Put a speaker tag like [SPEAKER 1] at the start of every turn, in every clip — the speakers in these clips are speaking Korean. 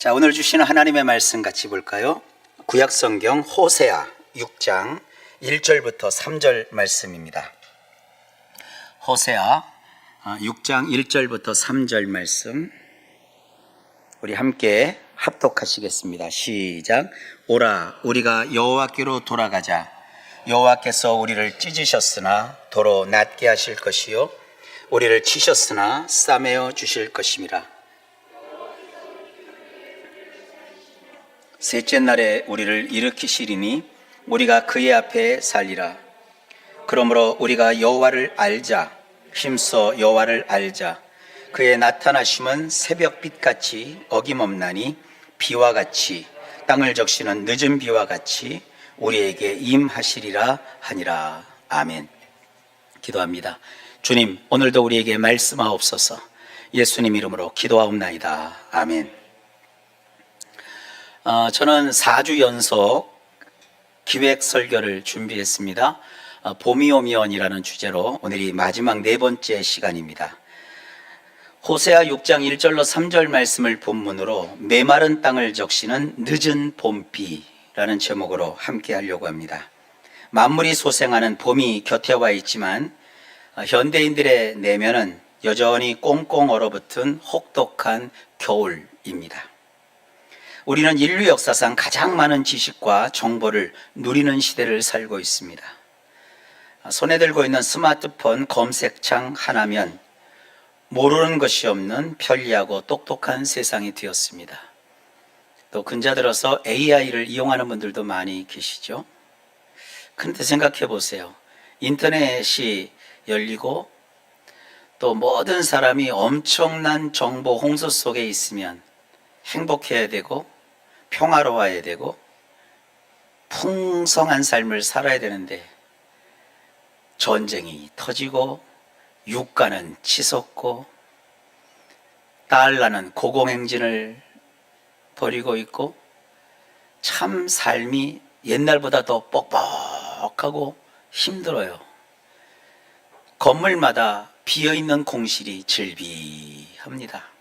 [SPEAKER 1] 자, 오늘 주시는 하나님의 말씀 같이 볼까요? 구약성경 호세아 6장 1절부터 3절 말씀입니다. 호세아 6장 1절부터 3절 말씀 우리 함께 합독하시겠습니다. 시작. 오라, 우리가 여호와께로 돌아가자. 여호와께서 우리를 찢으셨으나 도로 낫게 하실 것이요 우리를 치셨으나 싸매어 주실 것임이라. 셋째 날에 우리를 일으키시리니 우리가 그의 앞에 살리라. 그러므로 우리가 여호와를 알자. 힘써 여호와를 알자. 그의 나타나심은 새벽빛같이 어김없나니 비와 같이 땅을 적시는 늦은 비와 같이 우리에게 임하시리라 하니라. 아멘. 기도합니다. 주님, 오늘도 우리에게 말씀하옵소서. 예수님 이름으로 기도하옵나이다. 아멘. 저는 4주 연속 기획 설교를 준비했습니다. 봄이 오면이라는 주제로 오늘이 마지막 네 번째 시간입니다. 호세아 6장 1절로 3절 말씀을 본문으로 메마른 땅을 적시는 늦은 봄비라는 제목으로 함께 하려고 합니다. 만물이 소생하는 봄이 곁에 와 있지만 현대인들의 내면은 여전히 꽁꽁 얼어붙은 혹독한 겨울입니다. 우리는 인류 역사상 가장 많은 지식과 정보를 누리는 시대를 살고 있습니다. 손에 들고 있는 스마트폰 검색창 하나면 모르는 것이 없는 편리하고 똑똑한 세상이 되었습니다. 또 근자 들어서 AI를 이용하는 분들도 많이 계시죠. 그런데 생각해 보세요. 인터넷이 열리고 또 모든 사람이 엄청난 정보 홍수 속에 있으면 행복해야 되고 평화로워야 되고 풍성한 삶을 살아야 되는데 전쟁이 터지고 유가는 치솟고 달러는 고공행진을 벌이고 있고 참 삶이 옛날보다 더 뻑뻑하고 힘들어요. 건물마다 비어있는 공실이 즐비합니다.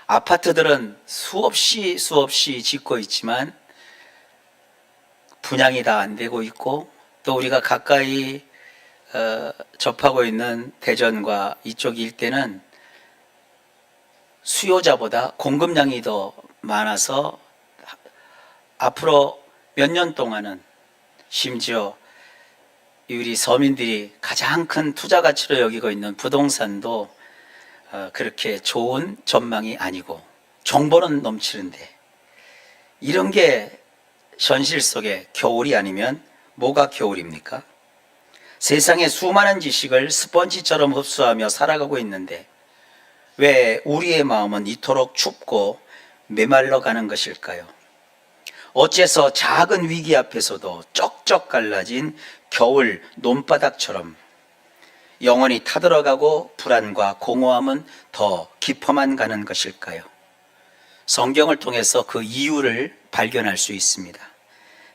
[SPEAKER 1] 아파트들은 수없이 짓고 있지만 분양이 다 안 되고 있고 또 우리가 가까이 접하고 있는 대전과 이쪽 일대는 수요자보다 공급량이 더 많아서 앞으로 몇 년 동안은 심지어 우리 서민들이 가장 큰 투자 가치로 여기고 있는 부동산도 그렇게 좋은 전망이 아니고 정보는 넘치는데 이런 게 현실 속에 겨울이 아니면 뭐가 겨울입니까? 세상의 수많은 지식을 스펀지처럼 흡수하며 살아가고 있는데 왜 우리의 마음은 이토록 춥고 메말라 가는 것일까요? 어째서 작은 위기 앞에서도 쩍쩍 갈라진 겨울 논바닥처럼 영혼이 타들어가고 불안과 공허함은 더 깊어만 가는 것일까요? 성경을 통해서 그 이유를 발견할 수 있습니다.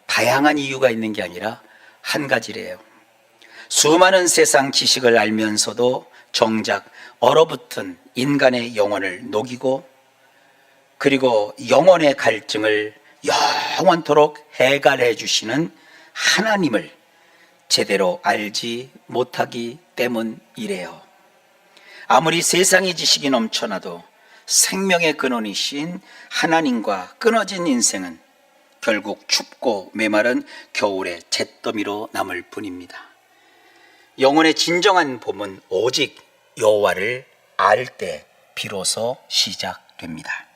[SPEAKER 1] 다양한 이유가 있는 게 아니라 한 가지래요. 수많은 세상 지식을 알면서도 정작 얼어붙은 인간의 영혼을 녹이고 그리고 영혼의 갈증을 영원토록 해갈해 주시는 하나님을 제대로 알지 못하기 때문이래요. 아무리 세상의 지식이 넘쳐나도 생명의 근원이신 하나님과 끊어진 인생은 결국 춥고 메마른 겨울의 잿더미로 남을 뿐입니다. 영혼의 진정한 봄은 오직 여호와를 알 때 비로소 시작됩니다.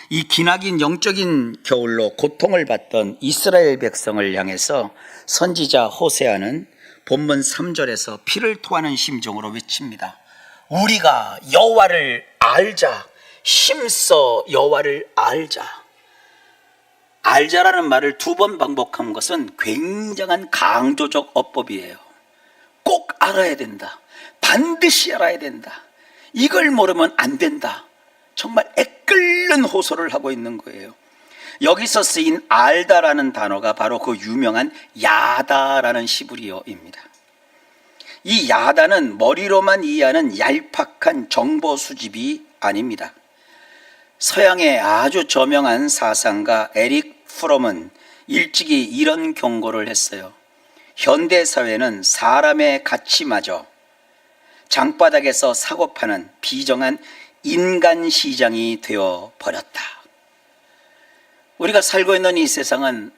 [SPEAKER 1] 이 기나긴 영적인 겨울로 고통을 받던 이스라엘 백성을 향해서 선지자 호세아는 본문 3절에서 피를 토하는 심정으로 외칩니다. 우리가 여호와를 알자. 힘써 여호와를 알자. 알자라는 말을 2번 반복한 것은 굉장한 강조적 어법이에요. 꼭 알아야 된다. 반드시 알아야 된다. 이걸 모르면 안 된다. 정말 애끓는 호소를 하고 있는 거예요. 여기서 쓰인 알다라는 단어가 바로 그 유명한 야다라는 시브리어입니다. 이 야다는 머리로만 이해하는 얄팍한 정보 수집이 아닙니다. 서양의 아주 저명한 사상가 에릭 프롬은 일찍이 이런 경고를 했어요. 현대 사회는 사람의 가치마저 장바닥에서 사고 파는 비정한 인간 시장이 되어 버렸다. 우리가 살고 있는 이 세상은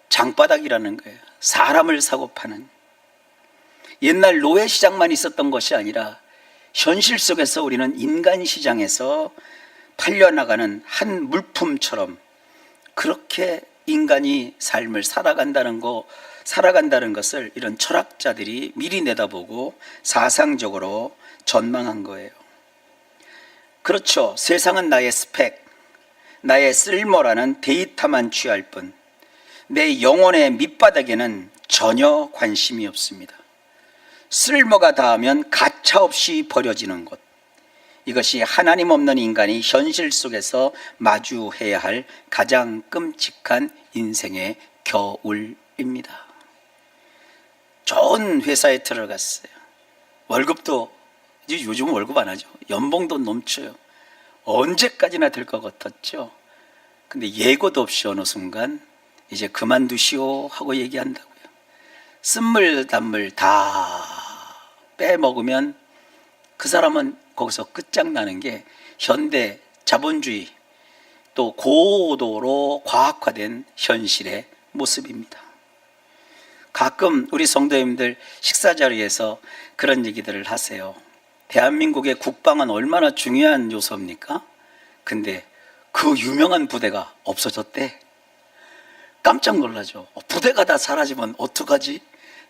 [SPEAKER 1] 장바닥이라는 거예요. 사람을 사고 파는. 옛날 노예 시장만 있었던 것이 아니라 현실 속에서 우리는 인간 시장에서 팔려나가는 한 물품처럼 그렇게 인간이 삶을 살아간다는 것을 이런 철학자들이 미리 내다보고 사상적으로 전망한 거예요. 그렇죠. 세상은 나의 스펙, 나의 쓸모라는 데이터만 취할 뿐 내 영혼의 밑바닥에는 전혀 관심이 없습니다. 쓸모가 닿으면 가차없이 버려지는 것. 이것이 하나님 없는 인간이 현실 속에서 마주해야 할 가장 끔찍한 인생의 겨울입니다. 좋은 회사에 들어갔어요. 월급도 이제 요즘 월급 안 하죠. 연봉도 넘쳐요. 언제까지나 될 것 같았죠. 근데 예고도 없이 어느 순간 이제 그만두시오 하고 얘기한다고요. 쓴물단물 다 빼먹으면 그 사람은 거기서 끝장나는 게 현대 자본주의 또 고도로 과학화된 현실의 모습입니다. 가끔 우리 성도님들 식사 자리에서 그런 얘기들을 하세요. 대한민국의 국방은 얼마나 중요한 요소입니까? 근데 그 유명한 부대가 없어졌대. 깜짝 놀라죠. 부대가 다 사라지면 어떡하지?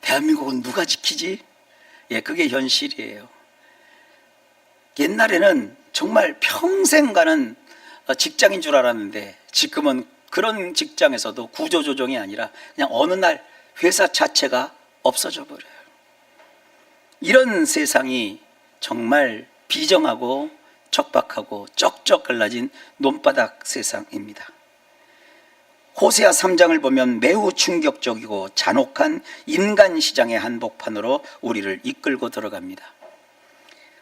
[SPEAKER 1] 대한민국은 누가 지키지? 예, 그게 현실이에요. 옛날에는 정말 평생 가는 직장인 줄 알았는데 지금은 그런 직장에서도 구조조정이 아니라 그냥 어느 날 회사 자체가 없어져 버려요. 이런 세상이 정말 비정하고 척박하고 쩍쩍 갈라진 논바닥 세상입니다. 호세아 3장을 보면 매우 충격적이고 잔혹한 인간 시장의 한복판으로 우리를 이끌고 들어갑니다.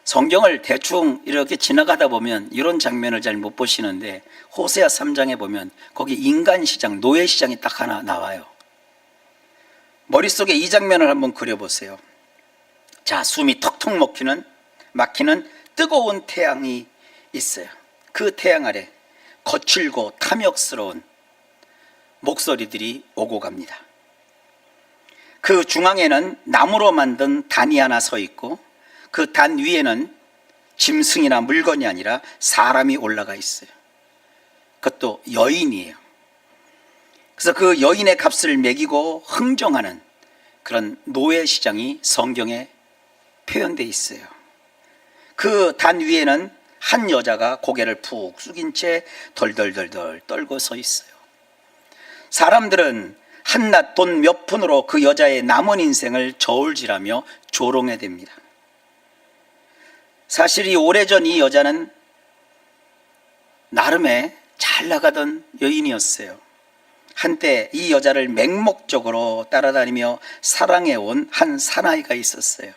[SPEAKER 1] 성경을 대충 이렇게 지나가다 보면 이런 장면을 잘 못 보시는데 호세아 3장에 보면 거기 인간 시장, 노예 시장이 딱 하나 나와요. 머릿속에 이 장면을 한번 그려보세요. 자, 숨이 턱턱 막히는 뜨거운 태양이 있어요. 그 태양 아래 거칠고 탐욕스러운 목소리들이 오고 갑니다. 그 중앙에는 나무로 만든 단이 하나 서 있고 그 단 위에는 짐승이나 물건이 아니라 사람이 올라가 있어요. 그것도 여인이에요. 그래서 그 여인의 값을 매기고 흥정하는 그런 노예 시장이 성경에 표현되어 있어요. 그 단 위에는 한 여자가 고개를 푹 숙인 채 덜덜덜덜 떨고 서 있어요. 사람들은 한낱 돈 몇 푼으로 그 여자의 남은 인생을 저울질하며 조롱해 댑니다. 사실 이 오래전 이 여자는 나름의 잘 나가던 여인이었어요. 한때 이 여자를 맹목적으로 따라다니며 사랑해온 한 사나이가 있었어요.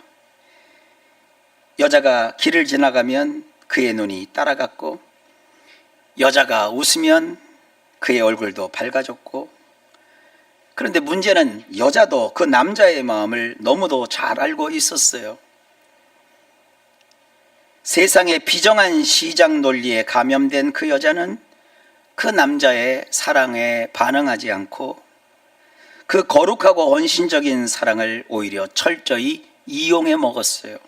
[SPEAKER 1] 여자가 길을 지나가면 그의 눈이 따라갔고 여자가 웃으면 그의 얼굴도 밝아졌고, 그런데 문제는 여자도 그 남자의 마음을 너무도 잘 알고 있었어요. 세상의 비정한 시장 논리에 감염된 그 여자는 그 남자의 사랑에 반응하지 않고 그 거룩하고 헌신적인 사랑을 오히려 철저히 이용해 먹었어요.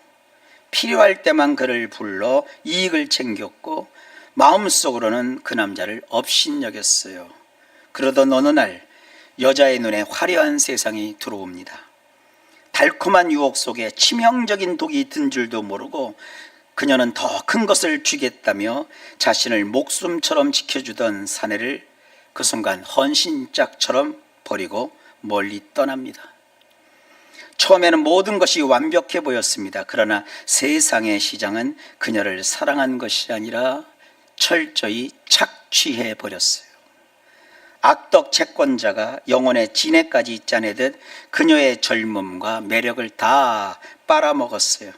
[SPEAKER 1] 필요할 때만 그를 불러 이익을 챙겼고 마음속으로는 그 남자를 업신여겼어요. 그러던 어느 날 여자의 눈에 화려한 세상이 들어옵니다. 달콤한 유혹 속에 치명적인 독이 든 줄도 모르고 그녀는 더 큰 것을 쥐겠다며 자신을 목숨처럼 지켜주던 사내를 그 순간 헌신짝처럼 버리고 멀리 떠납니다. 처음에는 모든 것이 완벽해 보였습니다. 그러나 세상의 시장은 그녀를 사랑한 것이 아니라 철저히 착취해 버렸어요. 악덕 채권자가 영혼의 진해까지 짜내듯 그녀의 젊음과 매력을 다 빨아먹었어요.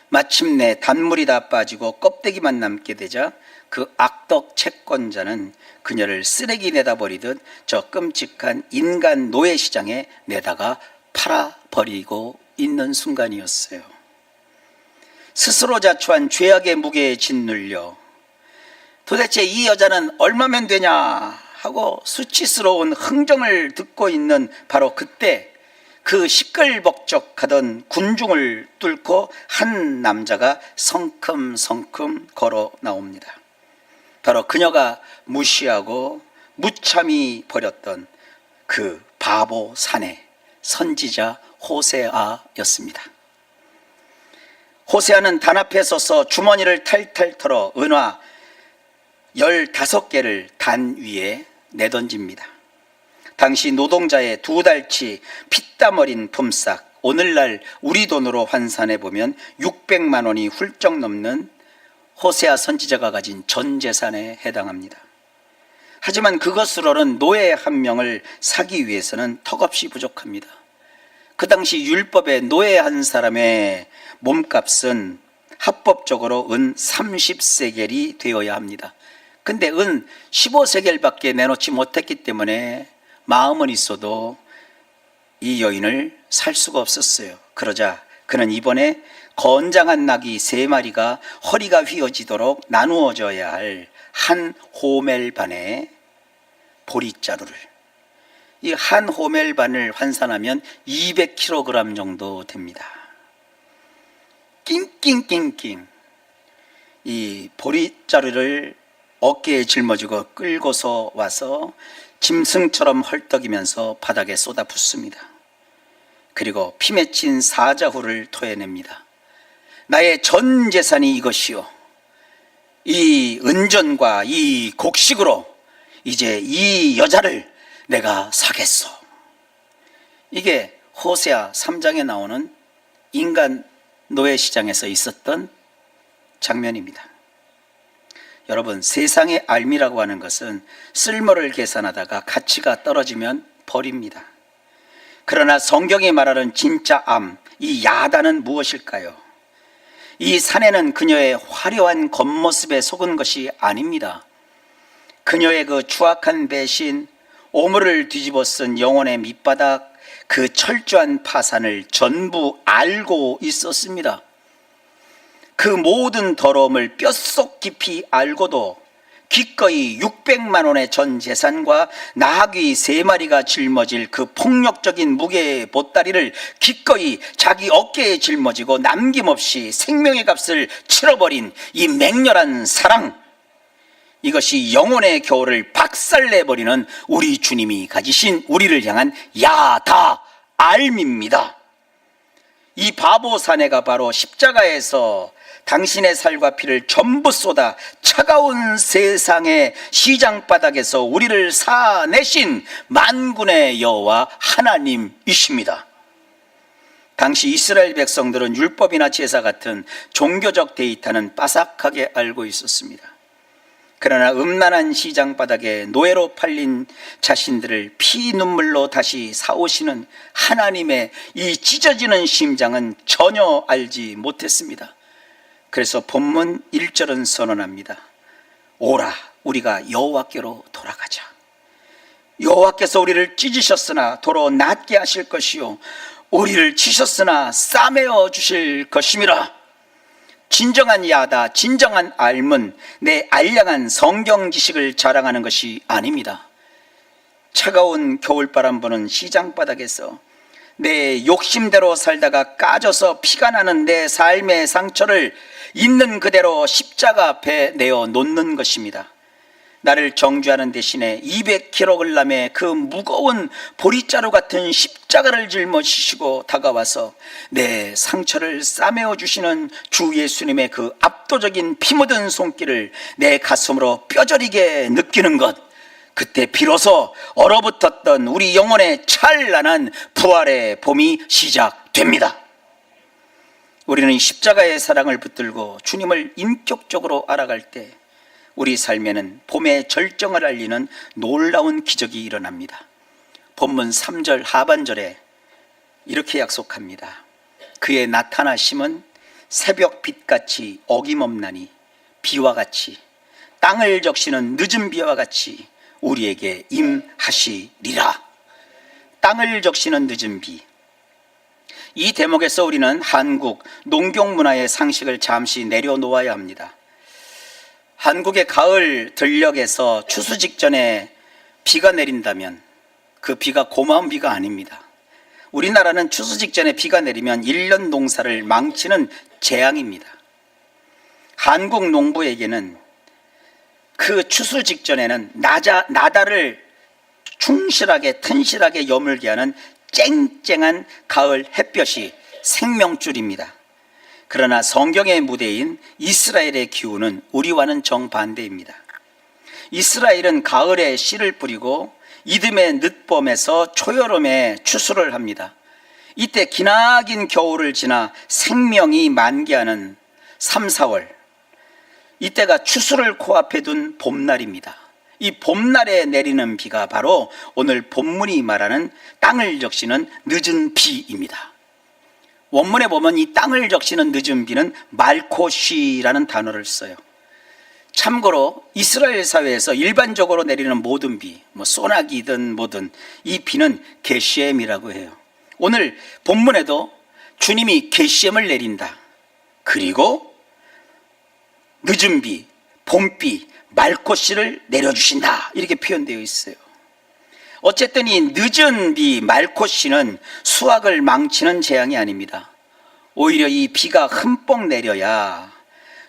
[SPEAKER 1] 마침내 단물이 다 빠지고 껍데기만 남게 되자 그 악덕 채권자는 그녀를 쓰레기 내다 버리듯 저 끔찍한 인간 노예 시장에 내다가 팔아버리고 있는 순간이었어요. 스스로 자초한 죄악의 무게에 짓눌려 도대체 이 여자는 얼마면 되냐 하고 수치스러운 흥정을 듣고 있는 바로 그때 그 시끌벅적하던 군중을 뚫고 한 남자가 성큼성큼 걸어 나옵니다. 바로 그녀가 무시하고 무참히 버렸던 그 바보 사내 선지자 호세아였습니다. 호세아는 단 앞에 서서 주머니를 탈탈 털어 은화 15개를 단 위에 내던집니다. 당시 노동자의 2달치 피땀 어린 품삯, 오늘날 우리 돈으로 환산해 보면 600만 원이 훌쩍 넘는 호세아 선지자가 가진 전 재산에 해당합니다. 하지만 그것으로는 노예 한 명을 사기 위해서는 턱없이 부족합니다. 그 당시 율법에 노예 한 사람의 몸값은 합법적으로 은 30세겔이 되어야 합니다. 근데 은 15세겔밖에 내놓지 못했기 때문에 마음은 있어도 이 여인을 살 수가 없었어요. 그러자 그는 이번에 건장한 나귀 3마리가 허리가 휘어지도록 나누어져야 할 한 호멜 반의 보리자루를, 이 한 호멜 반을 환산하면 200kg 정도 됩니다. 낑낑낑낑 이 보리자루를 어깨에 짊어지고 끌고서 와서 짐승처럼 헐떡이면서 바닥에 쏟아붓습니다. 그리고 피 맺힌 사자후를 토해냅니다. 나의 전 재산이 이것이요, 이 은전과 이 곡식으로 이제 이 여자를 내가 사겠소. 이게 호세아 3장에 나오는 인간 노예 시장에서 있었던 장면입니다. 여러분, 세상의 알미라고 하는 것은 쓸모를 계산하다가 가치가 떨어지면 버립니다. 그러나 성경이 말하는 진짜 암, 이 야단은 무엇일까요? 이 사내는 그녀의 화려한 겉모습에 속은 것이 아닙니다. 그녀의 그 추악한 배신, 오물을 뒤집어 쓴 영혼의 밑바닥, 그 철저한 파산을 전부 알고 있었습니다. 그 모든 더러움을 뼛속 깊이 알고도 기꺼이 600만 원의 전 재산과 나귀 3마리가 짊어질 그 폭력적인 무게의 보따리를 기꺼이 자기 어깨에 짊어지고 남김없이 생명의 값을 치러버린 이 맹렬한 사랑, 이것이 영혼의 겨울을 박살내버리는 우리 주님이 가지신 우리를 향한 야다 알미입니다. 이 바보 사내가 바로 십자가에서 당신의 살과 피를 전부 쏟아 차가운 세상의 시장바닥에서 우리를 사내신 만군의 여호와 하나님이십니다. 당시 이스라엘 백성들은 율법이나 제사 같은 종교적 데이터는 빠삭하게 알고 있었습니다. 그러나 음란한 시장바닥에 노예로 팔린 자신들을 피눈물로 다시 사오시는 하나님의 이 찢어지는 심장은 전혀 알지 못했습니다. 그래서 본문 1절은 선언합니다. 오라, 우리가 여호와께로 돌아가자. 여호와께서 우리를 찢으셨으나 도로 낫게 하실 것이요, 우리를 치셨으나 싸매어 주실 것임이라. 진정한 야다, 진정한 알문, 내 알량한 성경 지식을 자랑하는 것이 아닙니다. 차가운 겨울바람 부는 시장바닥에서 내 욕심대로 살다가 까져서 피가 나는 내 삶의 상처를 있는 그대로 십자가 앞에 내어 놓는 것입니다. 나를 정죄하는 대신에 200kg의 그 무거운 보리자루 같은 십자가를 짊어지시고 다가와서 내 상처를 싸매어 주시는 주 예수님의 그 압도적인 피 묻은 손길을 내 가슴으로 뼈저리게 느끼는 것, 그때 비로소 얼어붙었던 우리 영혼의 찬란한 부활의 봄이 시작됩니다. 우리는 십자가의 사랑을 붙들고 주님을 인격적으로 알아갈 때 우리 삶에는 봄의 절정을 알리는 놀라운 기적이 일어납니다. 본문 3절 하반절에 이렇게 약속합니다. 그의 나타나심은 새벽 빛같이 어김없나니 비와 같이 땅을 적시는 늦은 비와 같이 우리에게 임하시리라. 땅을 적시는 늦은 비. 이 대목에서 우리는 한국 농경 문화의 상식을 잠시 내려놓아야 합니다. 한국의 가을 들녘에서 추수 직전에 비가 내린다면 그 비가 고마운 비가 아닙니다. 우리나라는 추수 직전에 비가 내리면 1년 농사를 망치는 재앙입니다. 한국 농부에게는 그 추수 직전에는 나다를 충실하게 튼실하게 여물게 하는 쨍쨍한 가을 햇볕이 생명줄입니다. 그러나 성경의 무대인 이스라엘의 기후는 우리와는 정반대입니다. 이스라엘은 가을에 씨를 뿌리고 이듬해 늦봄에서 초여름에 추수를 합니다. 이때 기나긴 겨울을 지나 생명이 만개하는 3, 4월, 이때가 추수를 코앞에 둔 봄날입니다. 이 봄날에 내리는 비가 바로 오늘 본문이 말하는 땅을 적시는 늦은 비입니다. 원문에 보면 이 땅을 적시는 늦은 비는 말코시라는 단어를 써요. 참고로 이스라엘 사회에서 일반적으로 내리는 모든 비, 소나기든 뭐든 이 비는 게셈이라고 해요. 오늘 본문에도 주님이 게셈을 내린다. 그리고 늦은 비, 봄비, 말코시를 내려주신다. 이렇게 표현되어 있어요. 어쨌든 이 늦은 비, 말코시는 수확을 망치는 재앙이 아닙니다. 오히려 이 비가 흠뻑 내려야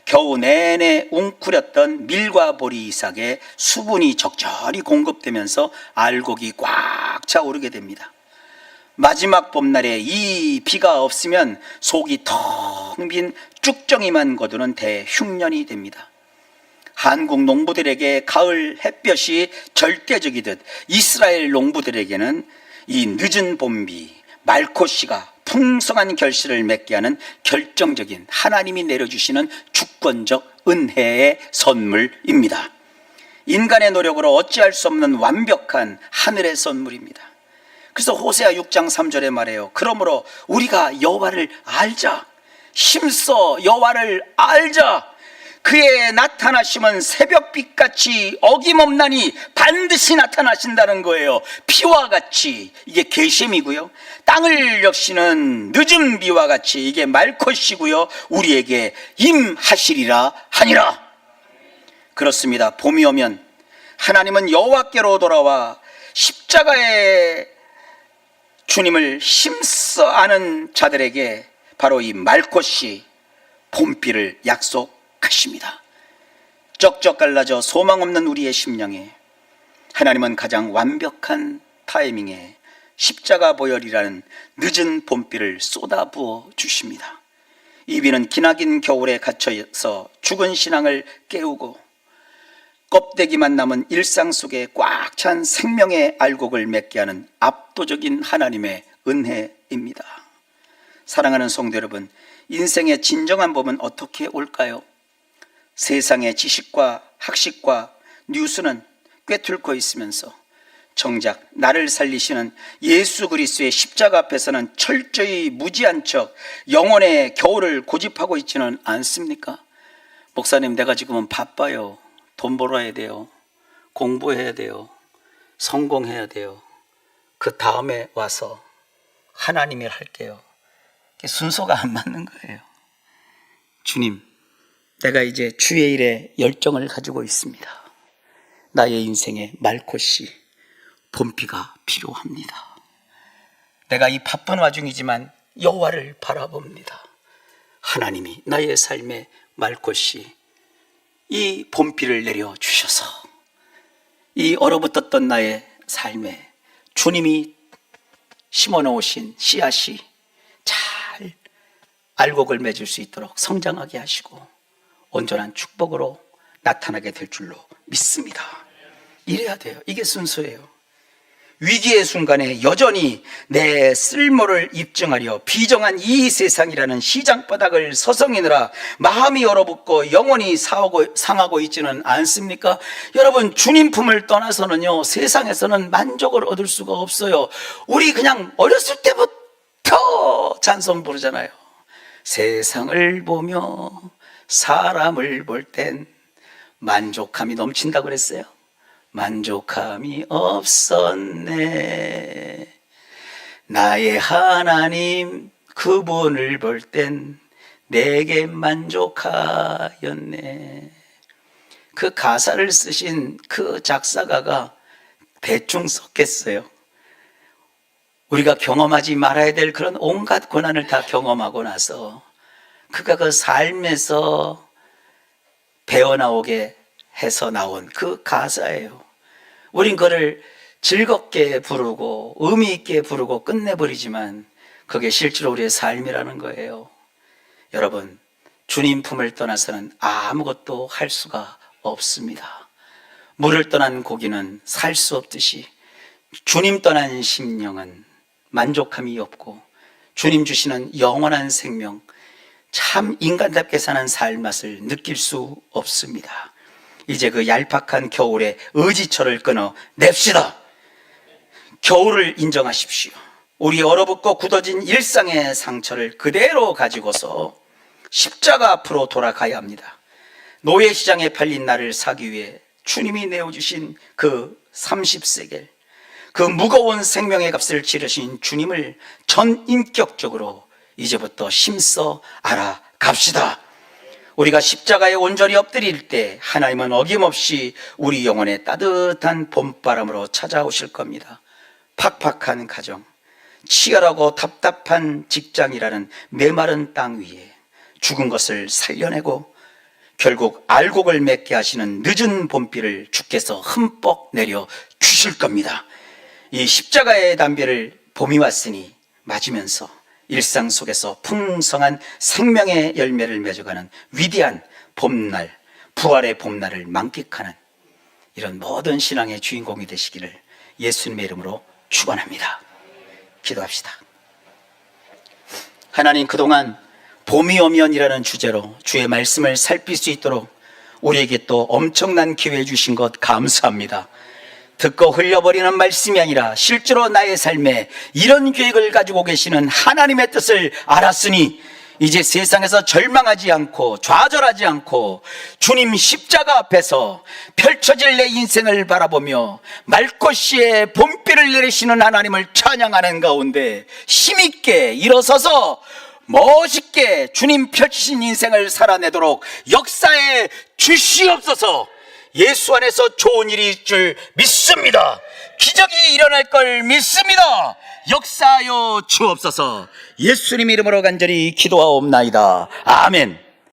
[SPEAKER 1] 겨우 내내 웅크렸던 밀과 보리 이삭에 수분이 적절히 공급되면서 알곡이 꽉 차 오르게 됩니다. 마지막 봄날에 이 비가 없으면 속이 텅 빈 쭉정이만 거두는 대흉년이 됩니다. 한국 농부들에게 가을 햇볕이 절대적이듯 이스라엘 농부들에게는 이 늦은 봄비, 말코시가 풍성한 결실을 맺게 하는 결정적인 하나님이 내려주시는 주권적 은혜의 선물입니다. 인간의 노력으로 어찌할 수 없는 완벽한 하늘의 선물입니다. 그래서 호세아 6장 3절에 말해요. 그러므로 우리가 여호와를 알자. 힘써 여호와를 알자. 그의 나타나심은 새벽빛같이 어김없나니 반드시 나타나신다는 거예요. 비와 같이, 이게 게셈이고요. 땅을 적시는 늦은 비와 같이, 이게 말콧이고요. 우리에게 임하시리라 하니라. 그렇습니다. 봄이 오면 하나님은 여호와께로 돌아와 십자가의 주님을 힘써 아는 자들에게 바로 이 말콧이 봄비를 약속하십니다. 쩍쩍 갈라져 소망 없는 우리의 심령에 하나님은 가장 완벽한 타이밍에 십자가 보혈이라는 늦은 봄비를 쏟아부어 주십니다. 이 비는 기나긴 겨울에 갇혀서 죽은 신앙을 깨우고 껍데기만 남은 일상 속에 꽉 찬 생명의 알곡을 맺게 하는 압도적인 하나님의 은혜입니다. 사랑하는 성도 여러분, 인생의 진정한 봄은 어떻게 올까요? 세상의 지식과 학식과 뉴스는 꿰뚫고 있으면서 정작 나를 살리시는 예수 그리스도의 십자가 앞에서는 철저히 무지한 척 영혼의 겨울을 고집하고 있지는 않습니까? 목사님, 내가 지금은 바빠요. 돈 벌어야 돼요. 공부해야 돼요. 성공해야 돼요. 그 다음에 와서 하나님이 할게요. 순서가 안 맞는 거예요. 주님, 내가 이제 주의 일에 열정을 가지고 있습니다. 나의 인생에 말콧이 봄비가 필요합니다. 내가 이 바쁜 와중이지만 여호와를 바라봅니다. 하나님이 나의 삶에 말콧이 이 봄비를 내려주셔서 이 얼어붙었던 나의 삶에 주님이 심어놓으신 씨앗이 잘 알곡을 맺을 수 있도록 성장하게 하시고 온전한 축복으로 나타나게 될 줄로 믿습니다. 이래야 돼요. 이게 순서예요. 위기의 순간에 여전히 내 쓸모를 입증하려 비정한 이 세상이라는 시장바닥을 서성이느라 마음이 얼어붙고 영혼이 상하고 있지는 않습니까? 여러분, 주님 품을 떠나서는요, 세상에서는 만족을 얻을 수가 없어요. 우리 그냥 어렸을 때부터 찬송 부르잖아요. 세상을 보며 사람을 볼 땐 만족함이 넘친다고 그랬어요. 만족함이 없었네. 나의 하나님 그분을 볼 땐 내게 만족하였네. 그 가사를 쓰신 그 작사가가 대충 썼겠어요. 우리가 경험하지 말아야 될 그런 온갖 고난을 다 경험하고 나서 그가 그 삶에서 배어나오게 해서 나온 그 가사예요. 우린 그를 즐겁게 부르고 의미 있게 부르고 끝내버리지만 그게 실제로 우리의 삶이라는 거예요. 여러분, 주님 품을 떠나서는 아무것도 할 수가 없습니다. 물을 떠난 고기는 살 수 없듯이 주님 떠난 심령은 만족함이 없고 주님 주시는 영원한 생명, 참 인간답게 사는 삶 맛을 느낄 수 없습니다. 이제 그 얄팍한 겨울에 의지처를 끊어 냅시다. 겨울을 인정하십시오. 우리 얼어붙고 굳어진 일상의 상처를 그대로 가지고서 십자가 앞으로 돌아가야 합니다. 노예시장에 팔린 나를 사기 위해 주님이 내어주신 그 30세겔, 그 무거운 생명의 값을 치르신 주님을 전인격적으로 이제부터 힘써 알아갑시다. 우리가 십자가에 온전히 엎드릴 때 하나님은 어김없이 우리 영혼에 따뜻한 봄바람으로 찾아오실 겁니다. 팍팍한 가정, 치열하고 답답한 직장이라는 메마른 땅 위에 죽은 것을 살려내고 결국 알곡을 맺게 하시는 늦은 봄비를 주께서 흠뻑 내려 주실 겁니다. 이 십자가의 담배를 봄이 왔으니 맞으면서 일상 속에서 풍성한 생명의 열매를 맺어가는 위대한 봄날, 부활의 봄날을 만끽하는 이런 모든 신앙의 주인공이 되시기를 예수님의 이름으로 축원합니다. 기도합시다. 하나님, 그동안 봄이 오면이라는 주제로 주의 말씀을 살필 수 있도록 우리에게 또 엄청난 기회 주신 것 감사합니다. 듣고 흘려버리는 말씀이 아니라 실제로 나의 삶에 이런 계획을 가지고 계시는 하나님의 뜻을 알았으니 이제 세상에서 절망하지 않고 좌절하지 않고 주님 십자가 앞에서 펼쳐질 내 인생을 바라보며 말꽃시에 봄비를 내리시는 하나님을 찬양하는 가운데 힘있게 일어서서 멋있게 주님 펼치신 인생을 살아내도록 역사에 주시옵소서. 예수 안에서 좋은 일이 있을 줄 믿습니다. 기적이 일어날 걸 믿습니다. 역사하여 주옵소서. 예수님 이름으로 간절히 기도하옵나이다. 아멘.